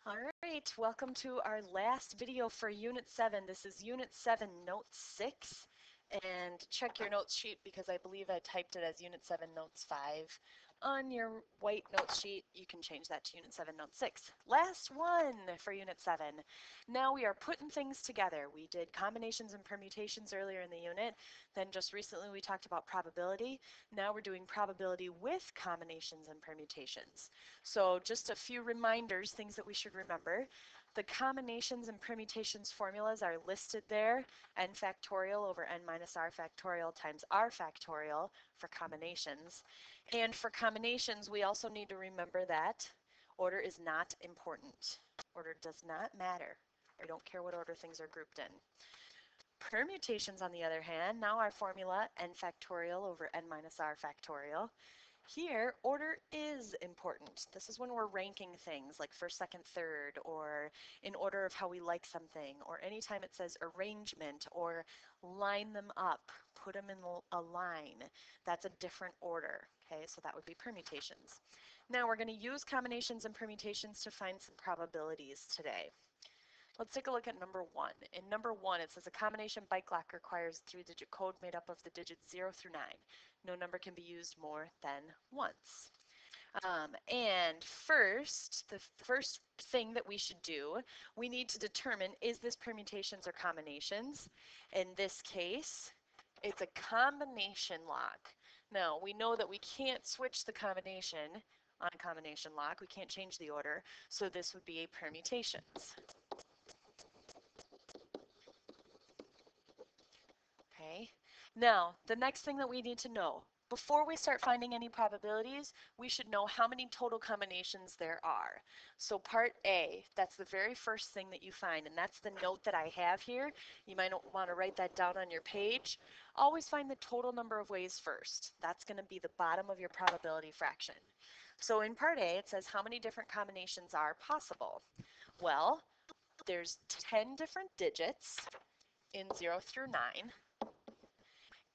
All right, welcome to our last video for Unit 7. This is Unit 7, Note 6. And check your notes sheet because I believe I typed it as Unit 7, Notes 5. On your white notes sheet, you can change that to Unit 7, Note 6. Last one for Unit 7. Now we are putting things together. We did combinations and permutations earlier in the unit. Then just recently we talked about probability. Now we're doing probability with combinations and permutations. So just a few reminders, things that we should remember. The combinations and permutations formulas are listed there. N factorial over n minus r factorial times r factorial for combinations. And for combinations, we also need to remember that order is not important. Order does not matter. We don't care what order things are grouped in. Permutations, on the other hand, now our formula n factorial over n minus r factorial. Here, order is important. This is when we're ranking things like first, second, third, or in order of how we like something, or anytime it says arrangement, or line them up, put them in a line. That's a different order, okay? So that would be permutations. Now we're going to use combinations and permutations to find some probabilities today. Let's take a look at number 1. In number 1, it says a combination bike lock requires a 3-digit code made up of the digits 0 through 9. No number can be used more than once. And first, the first thing that we should do, we need to determine, is this permutations or combinations? In this case, it's a combination lock. Now, we know that we can't switch the combination on a combination lock. We can't change the order, so this would be a permutations. Okay. Now, the next thing that we need to know, before we start finding any probabilities, we should know how many total combinations there are. So part A, that's the very first thing that you find, and that's the note that I have here. You might want to write that down on your page. Always find the total number of ways first. That's going to be the bottom of your probability fraction. So in part A, it says how many different combinations are possible. Well, there's 10 different digits in 0 through 9.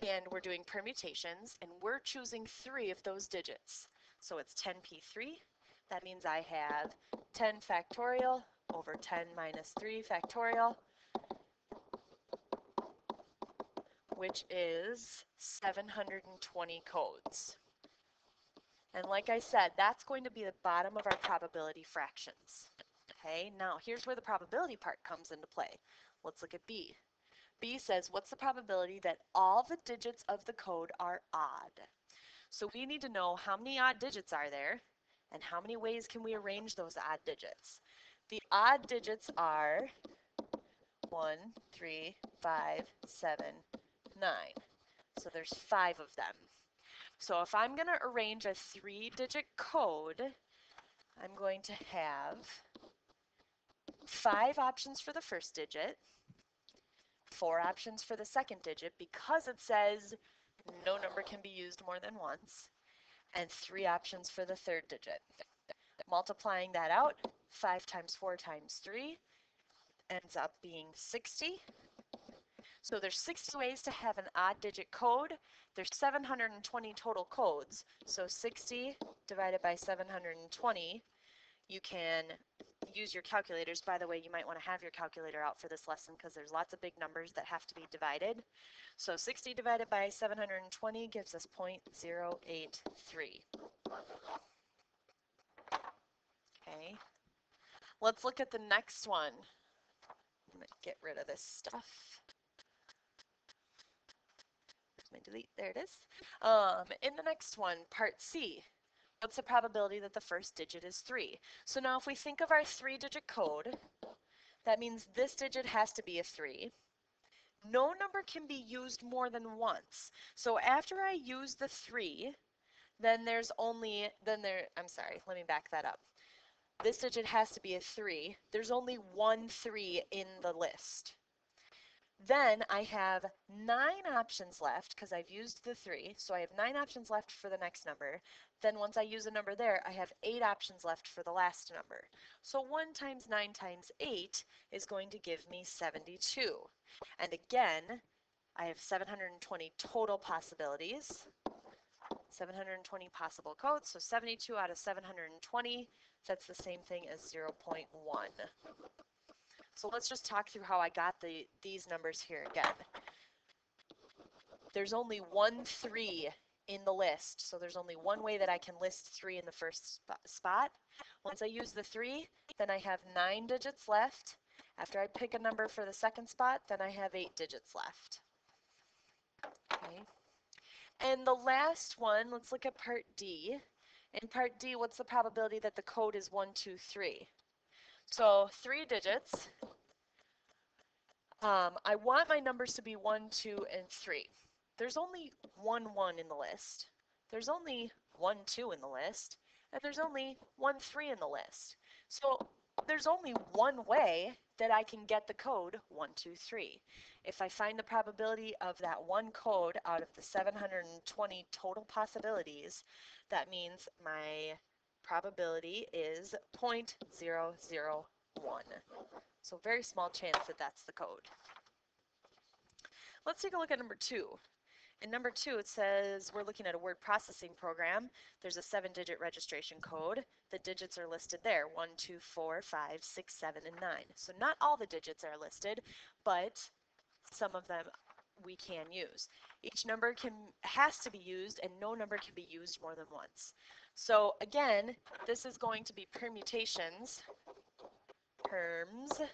And we're doing permutations, and we're choosing 3 of those digits. So it's 10p3. That means I have 10 factorial over 10 minus 3 factorial, which is 720 codes. And like I said, that's going to be the bottom of our probability fractions. Okay, now here's where the probability part comes into play. Let's look at B. B says, what's the probability that all the digits of the code are odd? So we need to know how many odd digits are there and how many ways can we arrange those odd digits. The odd digits are 1, 3, 5, 7, 9. So there's 5 of them. So if I'm going to arrange a 3-digit code, I'm going to have 5 options for the first digit, 4 options for the second digit because it says no number can be used more than once, and 3 options for the third digit. Multiplying that out, 5 times 4 times 3 ends up being 60. So there's 60 ways to have an odd digit code. There's 720 total codes. So 60 divided by 720, you can use your calculators. By the way, you might want to have your calculator out for this lesson because there's lots of big numbers that have to be divided. So 60 divided by 720 gives us 0.083. Okay, let's look at the next one. I'm going to get rid of this stuff. Let me delete, there it is. In the next one, part C, what's the probability that the first digit is 3? So now if we think of our 3-digit code, that means this digit has to be a 3. No number can be used more than once. So after I use the 3, then there's only, I'm sorry, let me back that up. This digit has to be a 3. There's only one 3 in the list. Then I have 9 options left because I've used the 3. So I have 9 options left for the next number. Then once I use a number there, I have 8 options left for the last number. So 1 times 9 times 8 is going to give me 72. And again, I have 720 total possibilities. 720 possible codes, so 72 out of 720. That's the same thing as 0.1. So let's just talk through how I got these numbers here again. There's only 1 3 in the list, so there's only one way that I can list 3 in the first spot. Once I use the 3, then I have 9 digits left. After I pick a number for the second spot, then I have 8 digits left. Okay. And the last one, let's look at part D. In part D, what's the probability that the code is 1, 2, 3? So 3 digits. I want my numbers to be 1, 2, and 3. There's only 1 1 in the list. There's only 1 2 in the list. And there's only 1 3 in the list. So there's only one way that I can get the code 1 2 3. If I find the probability of that one code out of the 720 total possibilities, that means my probability is 0.001. So very small chance that that's the code. Let's take a look at number 2. In number 2, it says we're looking at a word processing program. There's a 7-digit registration code. The digits are listed there, 1, 2, 4, 5, 6, 7, and 9. So not all the digits are listed, but some of them we can use. Each number has to be used, and no number can be used more than once. So again, this is going to be permutations, perms,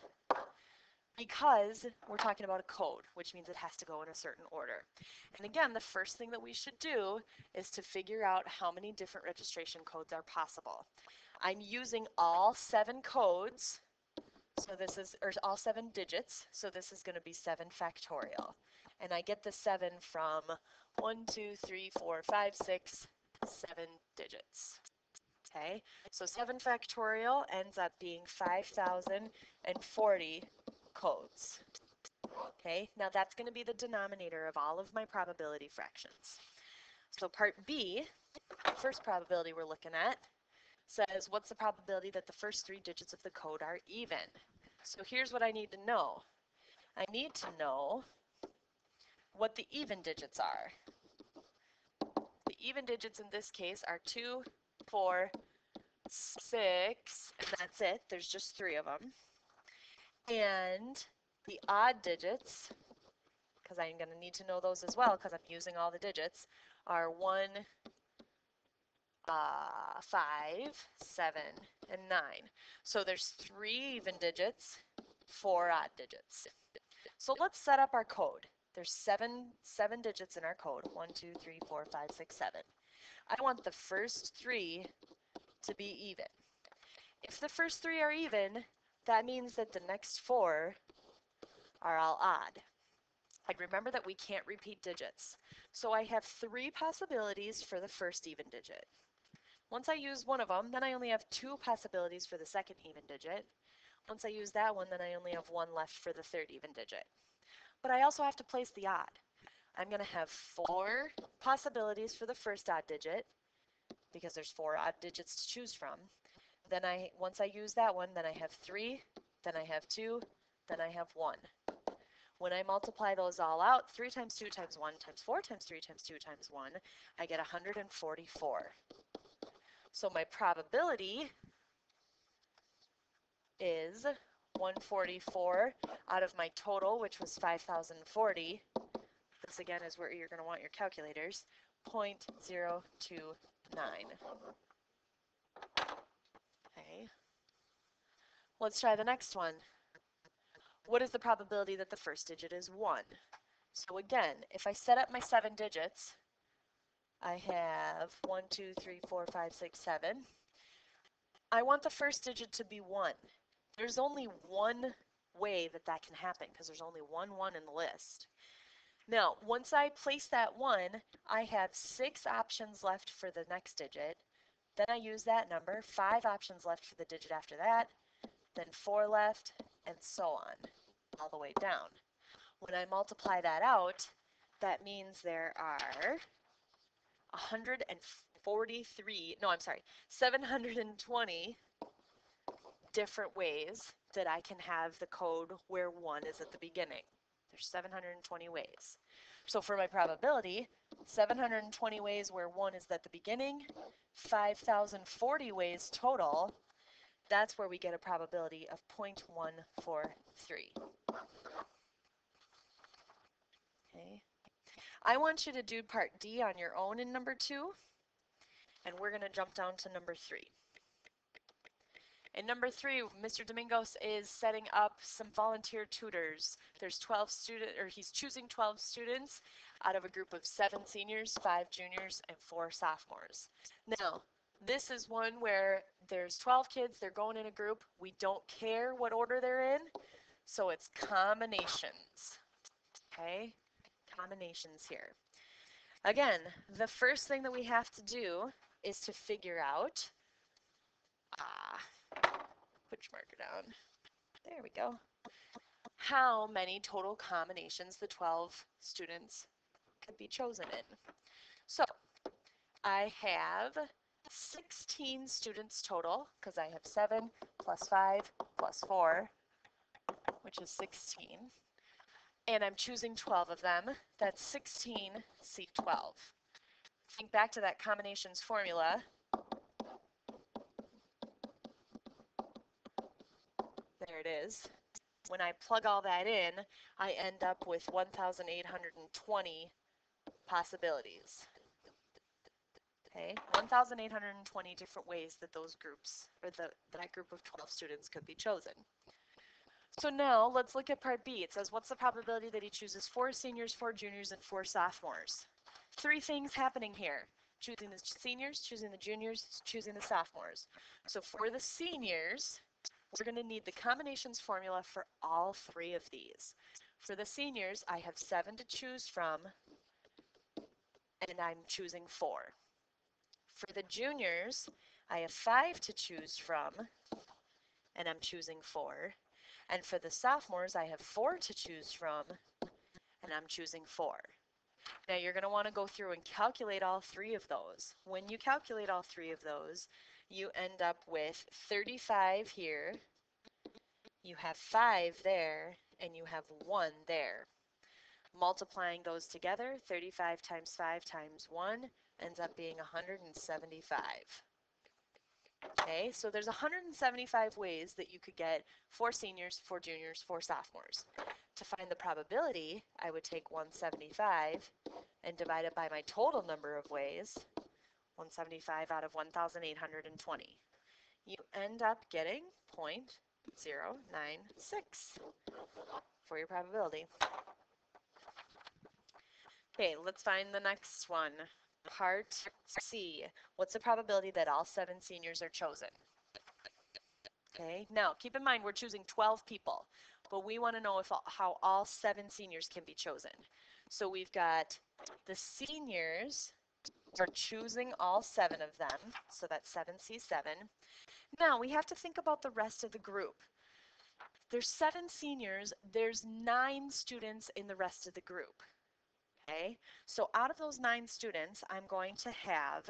because we're talking about a code, which means it has to go in a certain order. And again, the first thing that we should do is to figure out how many different registration codes are possible. I'm using all 7 codes, so this is, or all 7 digits, so this is going to be 7 factorial. And I get the 7 from 1, 2, 3, 4, 5, 6, 7 digits. Okay, so 7 factorial ends up being 5,040 codes. Okay, now that's going to be the denominator of all of my probability fractions. So part B, the first probability we're looking at, says what's the probability that the first 3 digits of the code are even? So here's what I need to know. I need to know what the even digits are. The even digits in this case are 2, 4, 6, and that's it. There's just 3 of them. And the odd digits, because I'm going to need to know those as well because I'm using all the digits, are 1, 5, 7, and 9. So there's 3 even digits, 4 odd digits. So let's set up our code. There's seven digits in our code, 1, 2, 3, 4, 5, 6, 7. I want the first 3 to be even. If the first 3 are even, that means that the next 4 are all odd. And remember that we can't repeat digits. So I have 3 possibilities for the first even digit. Once I use one of them, then I only have 2 possibilities for the second even digit. Once I use that one, then I only have 1 left for the third even digit. But I also have to place the odd. I'm going to have 4 possibilities for the first odd digit, because there's 4 odd digits to choose from. Then once I use that one, then I have 3, then I have 2, then I have 1. When I multiply those all out, 3 times 2 times 1 times 4 times 3 times 2 times 1, I get 144. So my probability is 144 out of my total, which was 5,040. This again is where you're going to want your calculators, 0.029. Okay. Let's try the next one. What is the probability that the first digit is 1? So again, if I set up my 7 digits, I have 1, 2, 3, 4, 5, 6, 7. I want the first digit to be 1. There's only one way that that can happen because there's only 1 1 in the list. Now, once I place that 1, I have 6 options left for the next digit. Then I use that number, 5 options left for the digit after that, then 4 left, and so on, all the way down. When I multiply that out, that means there are 720 different ways that I can have the code where 1 is at the beginning. There's 720 ways. So for my probability, 720 ways where 1 is at the beginning, 5,040 ways total, That's where we get a probability of 0.143. Okay. I want you to do part D on your own in number 2, and we're going to jump down to number 3. In number 3, Mr. Domingos is setting up some volunteer tutors. There's 12 students, or he's choosing 12 students out of a group of 7 seniors, 5 juniors, and 4 sophomores. Now, this is one where there's 12 kids, they're going in a group. We don't care what order they're in, so it's combinations. Okay, combinations here. Again, the first thing that we have to do is to figure out, put your marker down, there we go, how many total combinations the 12 students could be chosen in. So I have 16 students total, because I have 7 plus 5 plus 4, which is 16. And I'm choosing 12 of them. That's 16C12. Think back to that combinations formula. There it is. When I plug all that in, I end up with 1,820 possibilities. Okay, 1,820 different ways that those groups, or that group of 12 students could be chosen. So now let's look at part B. It says, what's the probability that he chooses 4 seniors, 4 juniors, and 4 sophomores? 3 things happening here. Choosing the seniors, choosing the juniors, choosing the sophomores. So for the seniors, we're going to need the combinations formula for all 3 of these. For the seniors, I have 7 to choose from, and I'm choosing 4. For the juniors, I have 5 to choose from, and I'm choosing 4. And for the sophomores, I have 4 to choose from, and I'm choosing 4. Now you're going to want to go through and calculate all 3 of those. When you calculate all 3 of those, you end up with 35 here, you have 5 there, and you have 1 there. Multiplying those together, 35 times 5 times 1 ends up being 175. Okay, so there's 175 ways that you could get 4 seniors, 4 juniors, 4 sophomores. To find the probability, I would take 175 and divide it by my total number of ways, 175 out of 1,820. You end up getting 0.096 for your probability. Okay, let's find the next one. Part C. What's the probability that all 7 seniors are chosen? Okay, now keep in mind we're choosing 12 people, but we want to know how all 7 seniors can be chosen. So we've got the seniors are choosing all 7 of them, so that's 7C7. Now we have to think about the rest of the group. There's 7 seniors, there's 9 students in the rest of the group. Okay, so out of those 9 students, I'm going to have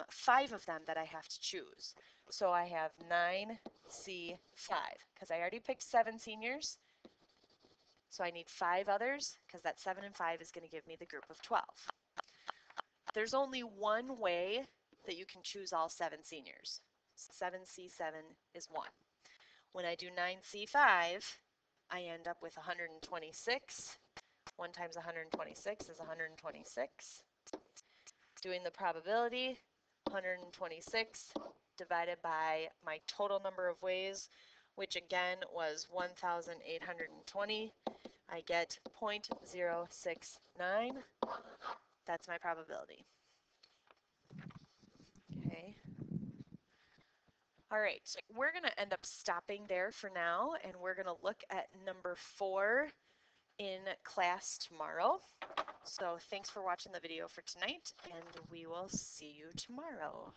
5 of them that I have to choose. So I have 9C5, because I already picked 7 seniors. So I need 5 others, because that 7 and 5 is going to give me the group of 12. There's only one way that you can choose all 7 seniors. 7C7 is 1. When I do 9C5, I end up with 126. 1 times 126 is 126. Doing the probability, 126 divided by my total number of ways, which again was 1,820. I get 0.069. That's my probability. Okay. All right, so we're going to end up stopping there for now, and we're going to look at number 4 in class tomorrow. So thanks for watching the video for tonight, and we will see you tomorrow.